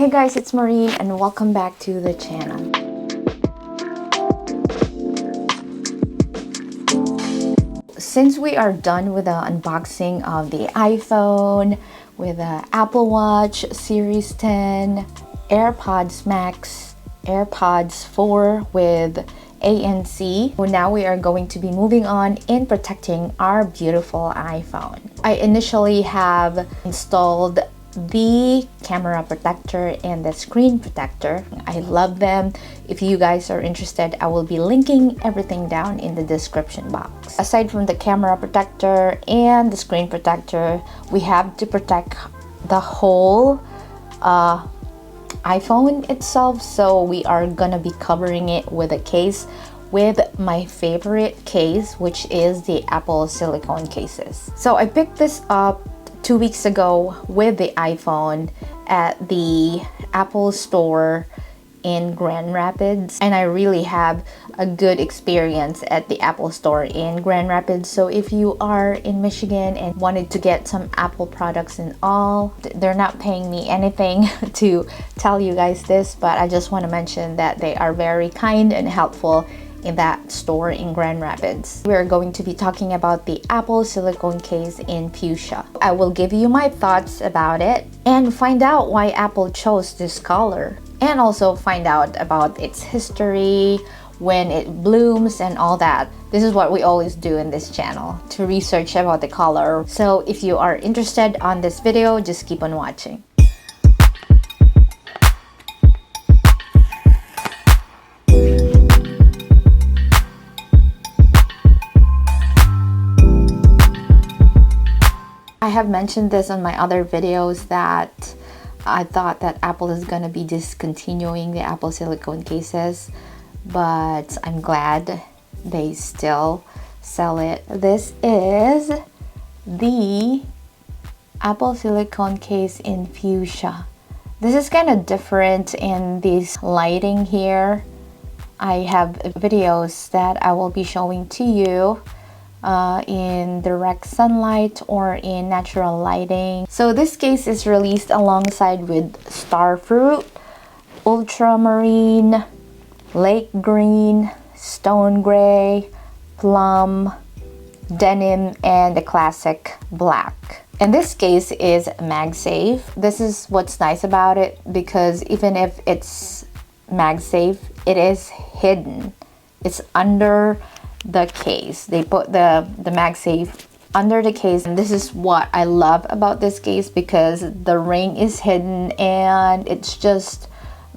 Hey guys, it's Maureen and welcome back to the channel. Since we are done with the unboxing of the iPhone, with the Apple Watch Series 10, AirPods Max, AirPods 4 with ANC, well, now we are going to be moving on in protecting our beautiful iPhone. I initially have installed the camera protector and the screen protector. I love them. If you guys are interested, I will be linking everything down in the description box. Aside from the camera protector and the screen protector, we have to protect the whole iPhone itself, so we are gonna be covering it with a case with my favorite case, which is the Apple silicone cases. So I picked this up 2 weeks ago with the iPhone at the Apple store in Grand Rapids, and I really have a good experience at the Apple store in Grand Rapids. So if you are in Michigan and wanted to get some Apple products and all, they're not paying me anything to tell you guys this, but I just want to mention that they are very kind and helpful in that store in Grand Rapids. We're going to be talking about the Apple silicone case in Fuchsia. I will give you my thoughts about it and find out why Apple chose this color, and also find out about its history, when it blooms and all that. This is what we always do in this channel, to research about the color. So if you are interested on this video, just keep on watching. I have mentioned this on my other videos that I thought that Apple is gonna be discontinuing the Apple silicone cases, but I'm glad they still sell it. This is the Apple silicone case in Fuchsia. This is kind of different in this lighting here. I have videos that I will be showing to you in direct sunlight or in natural lighting. So this case is released alongside with Starfruit, Ultramarine, Lake Green, Stone Gray, Plum, Denim, and the classic black. And this case is MagSafe. This is what's nice about it, because even if it's MagSafe, it is hidden. It's under the case. They put the MagSafe under the case, and this is what I love about this case, because the ring is hidden and it's just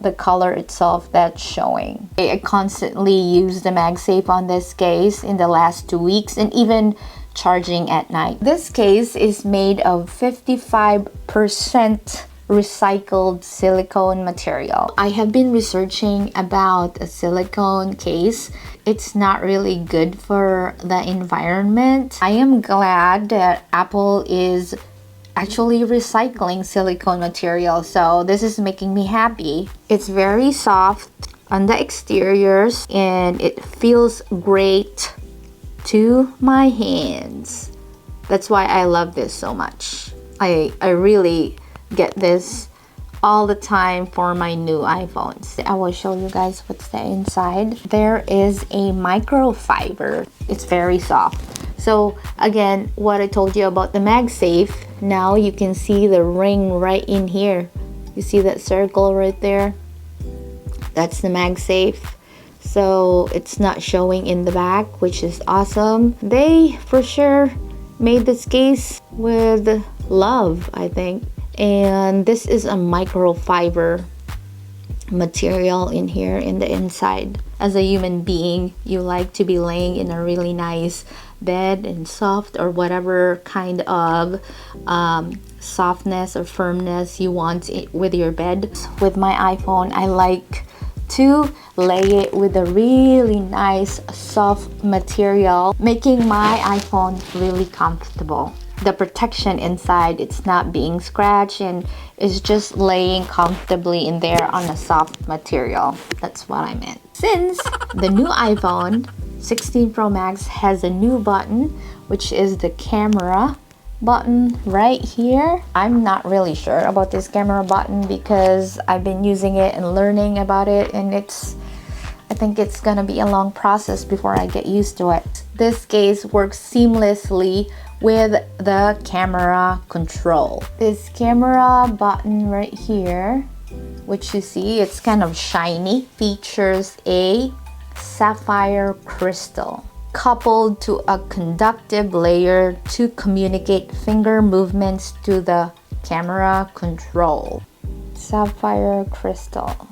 the color itself that's showing. I constantly use the MagSafe on this case in the last 2 weeks, and even charging at night. This case is made of 55% recycled silicone material. I have been researching about a silicone case. It's not really good for the environment. I am glad that Apple is actually recycling silicone material, so this is making me happy. It's very soft on the exteriors and it feels great to my hands. That's why I love this so much. I really get this all the time for my new iPhones. I will show you guys what's the inside. There is a microfiber. It's very soft. So again, what I told you about the MagSafe, now you can see the ring right in here. You see that circle right there? That's the MagSafe. So it's not showing in the back, which is awesome. They for sure made this case with love, I think. And this is a microfiber material in here in the inside. As a human being, you like to be laying in a really nice bed and soft, or whatever kind of softness or firmness you want with your bed. With my iPhone, I like to lay it with a really nice soft material, making my iPhone really comfortable. The protection inside, it's not being scratched, and it's just laying comfortably in there on a soft material. That's what I meant. Since the new iPhone 16 Pro Max has a new button, which is the camera button right here. I'm not really sure about this camera button because I've been using it and learning about it, and I think it's gonna be a long process before I get used to it. This case works seamlessly with the camera control. This camera button right here, which you see, it's kind of shiny, features a sapphire crystal coupled to a conductive layer to communicate finger movements to the camera control. Sapphire crystal.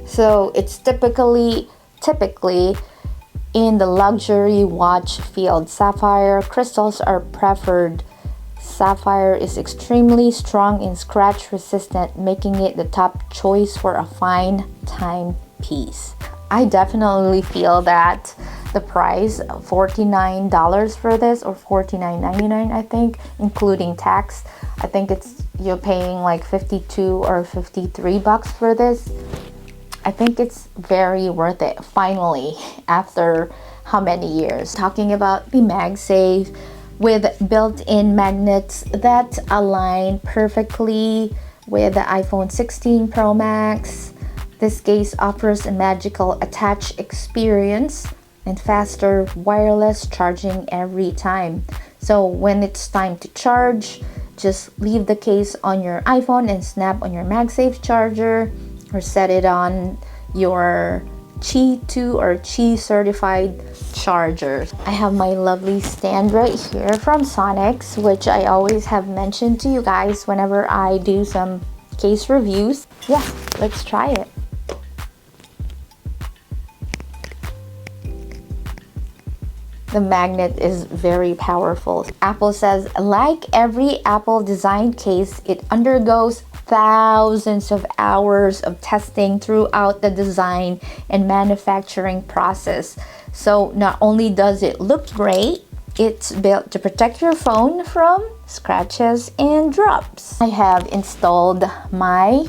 So it's typically in the luxury watch field, sapphire crystals are preferred. Sapphire is extremely strong and scratch resistant, making it the top choice for a fine timepiece. I definitely feel that the price, $49 for this, or $49.99 I think, including tax. I think you're paying like 52 or 53 bucks for this. I think it's very worth it finally after how many years. Talking about the MagSafe with built-in magnets that align perfectly with the iPhone 16 Pro Max. This case offers a magical attach experience and faster wireless charging every time. So when it's time to charge, just leave the case on your iPhone and snap on your MagSafe charger, or set it on your Qi 2 or Qi certified charger. I have my lovely stand right here from Sonics, which I always have mentioned to you guys whenever I do some case reviews. Yeah, let's try it. The magnet is very powerful. Apple says, like every Apple designed case, it undergoes thousands of hours of testing throughout the design and manufacturing process. So not only does it look great, it's built to protect your phone from scratches and drops. I have installed my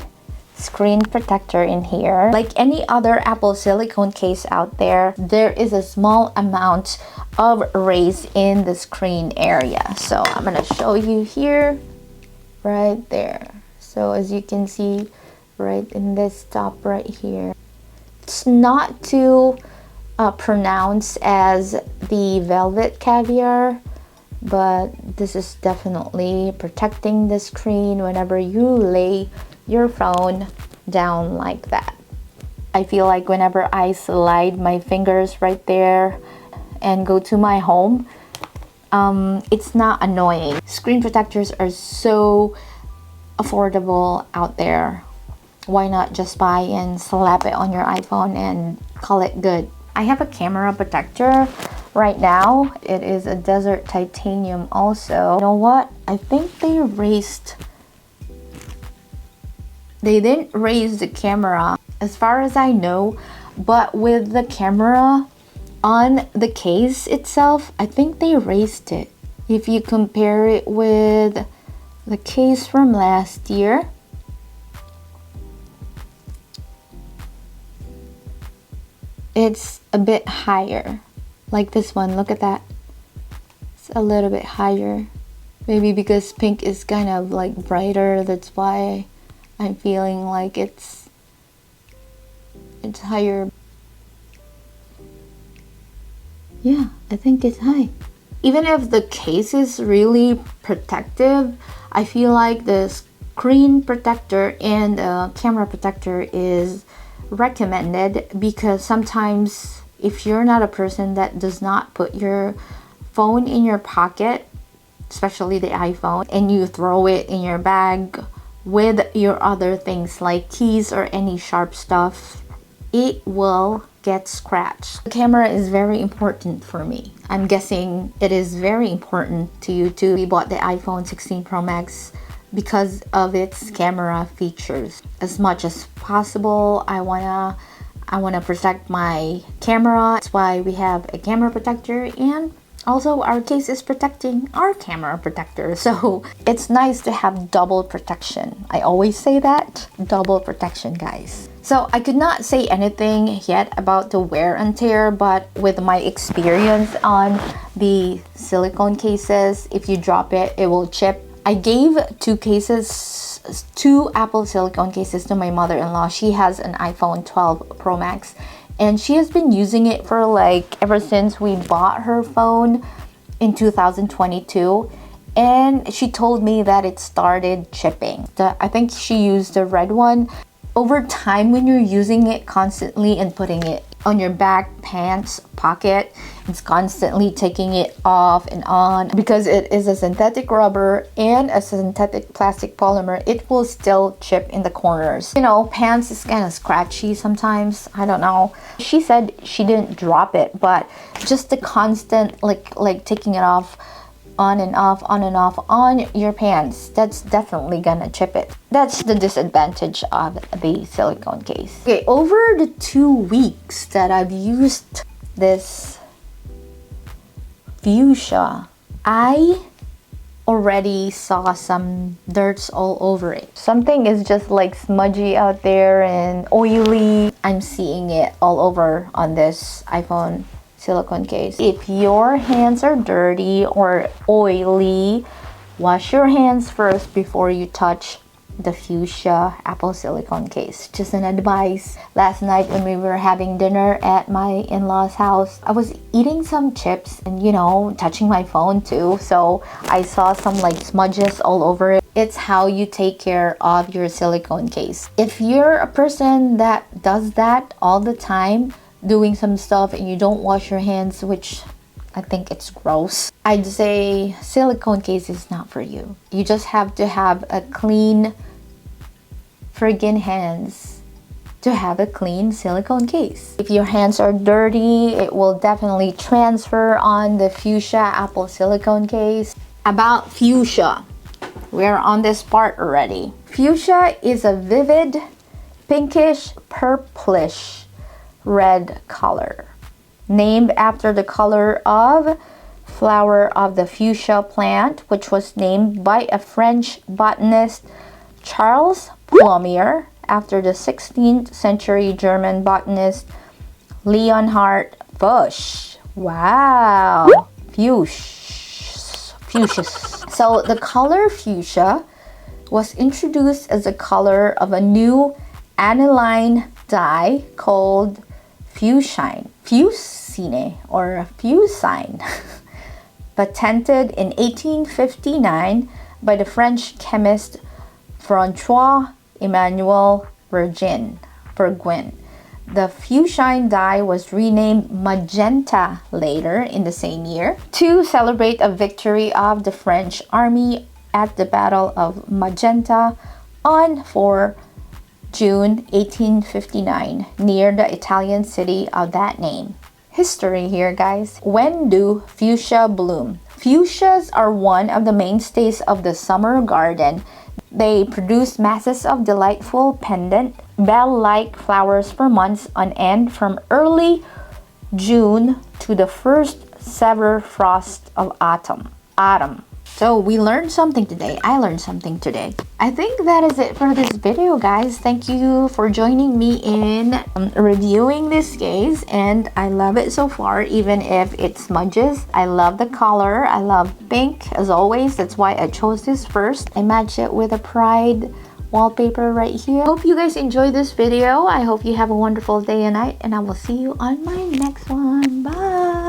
screen protector in here. Like any other Apple silicone case out there, there is a small amount of raise in the screen area. So I'm gonna show you here, right there. So as you can see, right in this top right here, it's not too pronounced as the velvet caviar, but this is definitely protecting the screen whenever you lay your phone down like that. I feel like whenever I slide my fingers right there and go to my home, it's not annoying. Screen protectors are so affordable out there. Why not just buy and slap it on your iPhone and call it good? I have a camera protector right now. It is a desert titanium also. You know what? I think they didn't raise the camera as far as I know, but with the camera on the case itself, I think they raised it. If you compare it with the case from last year, it's a bit higher. Like this one, look at that. It's a little bit higher. Maybe because pink is kind of like brighter, that's why I'm feeling like it's higher. Yeah, I think it's high. Even if the case is really protective, I feel like the screen protector and the camera protector is recommended, because sometimes if you're not a person that does not put your phone in your pocket, especially the iPhone, and you throw it in your bag with your other things like keys or any sharp stuff, it will get scratched. The camera is very important for me. I'm guessing it is very important to you too. We bought the iPhone 16 Pro Max because of its camera features. As much as possible, I wanna protect my camera. That's why we have a camera protector, and also our case is protecting our camera protector. So it's nice to have double protection. I always say that, double protection, guys. So I could not say anything yet about the wear and tear, but with my experience on the silicone cases, if you drop it, it will chip. I gave two Apple silicone cases to my mother-in-law. She has an iPhone 12 Pro Max, and she has been using it for like ever since we bought her phone in 2022. And she told me that it started chipping. I think she used the red one. Over time, when you're using it constantly and putting it on your back pants pocket, it's constantly taking it off and on. Because it is a synthetic rubber and a synthetic plastic polymer, it will still chip in the corners. You know, pants is kind of scratchy sometimes. I don't know. She said she didn't drop it, but just the constant like taking it off, on and off on your pants, that's definitely gonna chip it. That's the disadvantage of the silicone case. Okay, over the 2 weeks that I've used this Fuchsia, I already saw some dirts all over it. Something is just like smudgy out there and oily. I'm seeing it all over on this iPhone silicone case. If your hands are dirty or oily, wash your hands first before you touch the Fuchsia Apple silicone case. Just an advice. Last night when we were having dinner at my in-laws house, I was eating some chips and, you know, touching my phone too, so I saw some like smudges all over it. It's how you take care of your silicone case. If you're a person that does that all the time, doing some stuff, and you don't wash your hands, which I think it's gross, I'd say silicone case is not for you. You just have to have a clean friggin' hands to have a clean silicone case. If your hands are dirty, it will definitely transfer on the Fuchsia Apple silicone case. About Fuchsia, we're on this part already. Fuchsia is a vivid pinkish purplish red color, named after the color of flower of the fuchsia plant, which was named by a French botanist, Charles Plumier, after the 16th century German botanist Leonhard Busch. Wow, fuchsia. So the color fuchsia was introduced as a color of a new aniline dye called Fuchsine, patented in 1859 by the French chemist François Emmanuel Bergin. The Fuchsine dye was renamed magenta later in the same year to celebrate a victory of the French army at the Battle of Magenta on 4 June 1859 near the Italian city of that name. History here, guys. When do fuchsia bloom? Fuchsias are one of the mainstays of the summer garden. They produce masses of delightful pendant, bell-like flowers for months on end from early June to the first severe frost of autumn. So we learned something today. I learned something today. I think that is it for this video, guys. Thank you for joining me in reviewing this case, and I love it so far, even if it smudges. I love the color. I love pink as always. That's why I chose this first. I matched it with a Pride wallpaper right here. Hope you guys enjoyed this video. I hope you have a wonderful day and night, and I will see you on my next one. Bye.